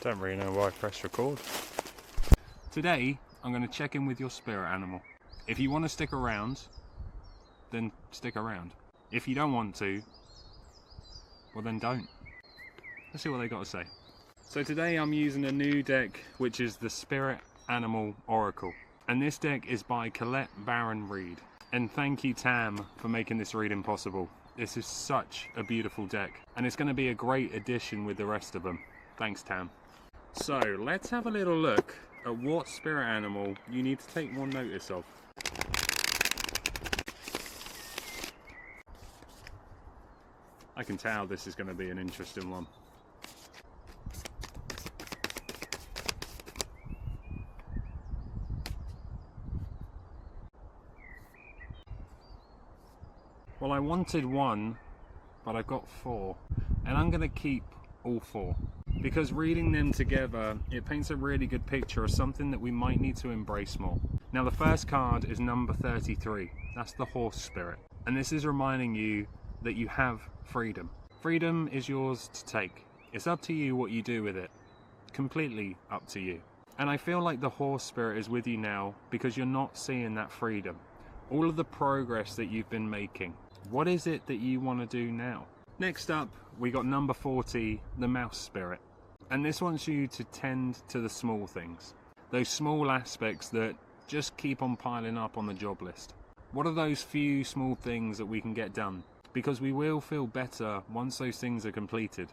Don't really know why I pressed record. Today, I'm going to check in with your spirit animal. If you want to stick around, then stick around. If you don't want to, well then don't. Let's see what they got to say. So today I'm using a new deck, which is the Spirit Animal Oracle. And this deck is by Colette Baron Reed. And thank you, Tam, for making this reading possible. This is such a beautiful deck, and it's going to be a great addition with the rest of them. Thanks, Tam. So let's have a little look at what spirit animal you need to take more notice of. I can tell this is going to be an interesting one. Well, I wanted one, but I've got four, and I'm going to keep all four. Because reading them together, it paints a really good picture of something that we might need to embrace more. Now the first card is number 33, that's the horse spirit. And this is reminding you that you have freedom. Freedom is yours to take. It's up to you what you do with it. Completely up to you. And I feel like the horse spirit is with you now because you're not seeing that freedom. All of the progress that you've been making. What is it that you want to do now? Next up, we got number 40, the mouse spirit. And this wants you to tend to the small things. Those small aspects that just keep on piling up on the job list. What are those few small things that we can get done? Because we will feel better once those things are completed.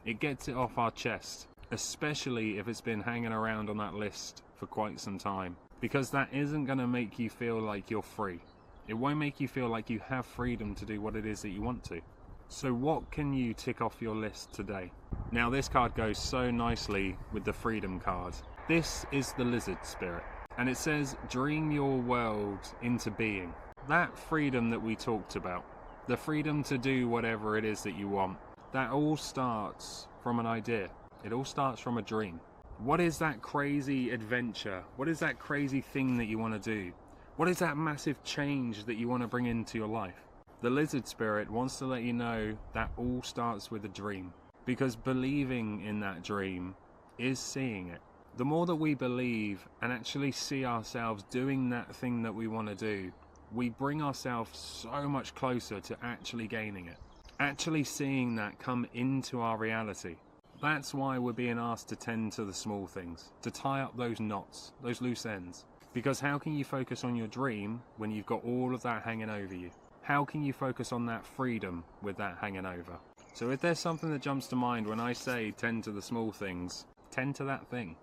It gets it off our chest, especially if it's been hanging around on that list for quite some time. Because that isn't going to make you feel like you're free. It won't make you feel like you have freedom to do what it is that you want to. So what can you tick off your list today? Now this card goes so nicely with the freedom card. This is the lizard spirit. And it says, dream your world into being. That freedom that we talked about, the freedom to do whatever it is that you want, that all starts from an idea. It all starts from a dream. What is that crazy adventure? What is that crazy thing that you want to do? What is that massive change that you want to bring into your life? The lizard spirit wants to let you know that all starts with a dream. Because believing in that dream is seeing it. The more that we believe and actually see ourselves doing that thing that we want to do, we bring ourselves so much closer to actually gaining it. Actually seeing that come into our reality. That's why we're being asked to tend to the small things, to tie up those knots, those loose ends. Because how can you focus on your dream when you've got all of that hanging over you? How can you focus on that freedom with that hanging over? So if there's something that jumps to mind when I say tend to the small things, tend to that thing.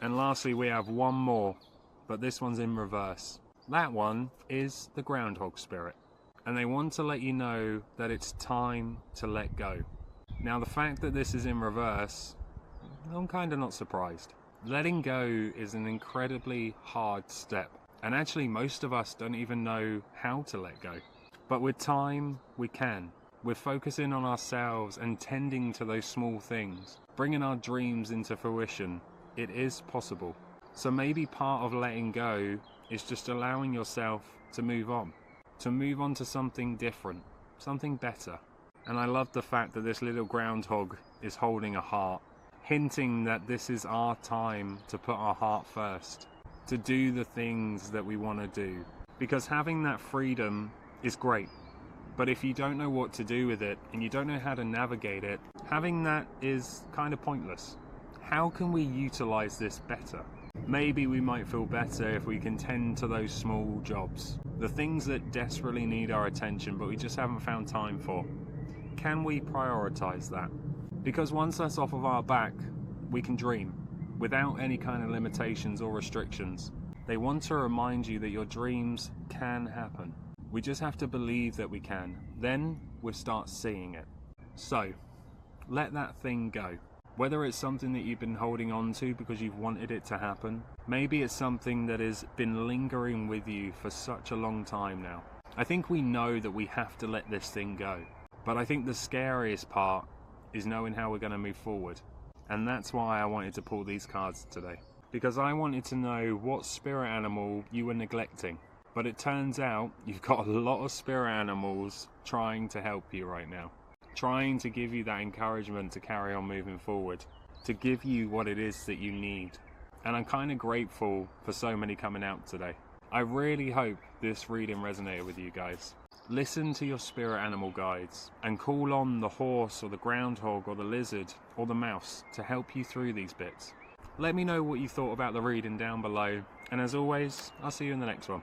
And lastly, we have one more, but this one's in reverse. That one is the groundhog spirit. And they want to let you know that it's time to let go. Now the fact that this is in reverse, I'm kind of not surprised. Letting go is an incredibly hard step. And actually most of us don't even know how to let go. But with time, we can. With focusing on ourselves and tending to those small things, bringing our dreams into fruition, it is possible. So maybe part of letting go is just allowing yourself to move on to something different, something better. And I love the fact that this little groundhog is holding a heart, hinting that this is our time to put our heart first, to do the things that we want to do. Because having that freedom is great. But if you don't know what to do with it and you don't know how to navigate it, having that is kind of pointless. How can we utilize this better? Maybe we might feel better if we can tend to those small jobs, the things that desperately need our attention but we just haven't found time for. Can we prioritize that? Because once that's off of our back, we can dream without any kind of limitations or restrictions. They want to remind you that your dreams can happen. We just have to believe that we can. Then we'll start seeing it. So, let that thing go. Whether it's something that you've been holding on to because you've wanted it to happen, maybe it's something that has been lingering with you for such a long time now. I think we know that we have to let this thing go. But I think the scariest part is knowing how we're going to move forward. And that's why I wanted to pull these cards today. Because I wanted to know what spirit animal you were neglecting. But it turns out you've got a lot of spirit animals trying to help you right now. Trying to give you that encouragement to carry on moving forward. to give you what it is that you need. And I'm kind of grateful for so many coming out today. I really hope this reading resonated with you guys. Listen to your spirit animal guides and call on the horse or the groundhog or the lizard or the mouse to help you through these bits. Let me know what you thought about the reading down below, and as always, I'll see you in the next one.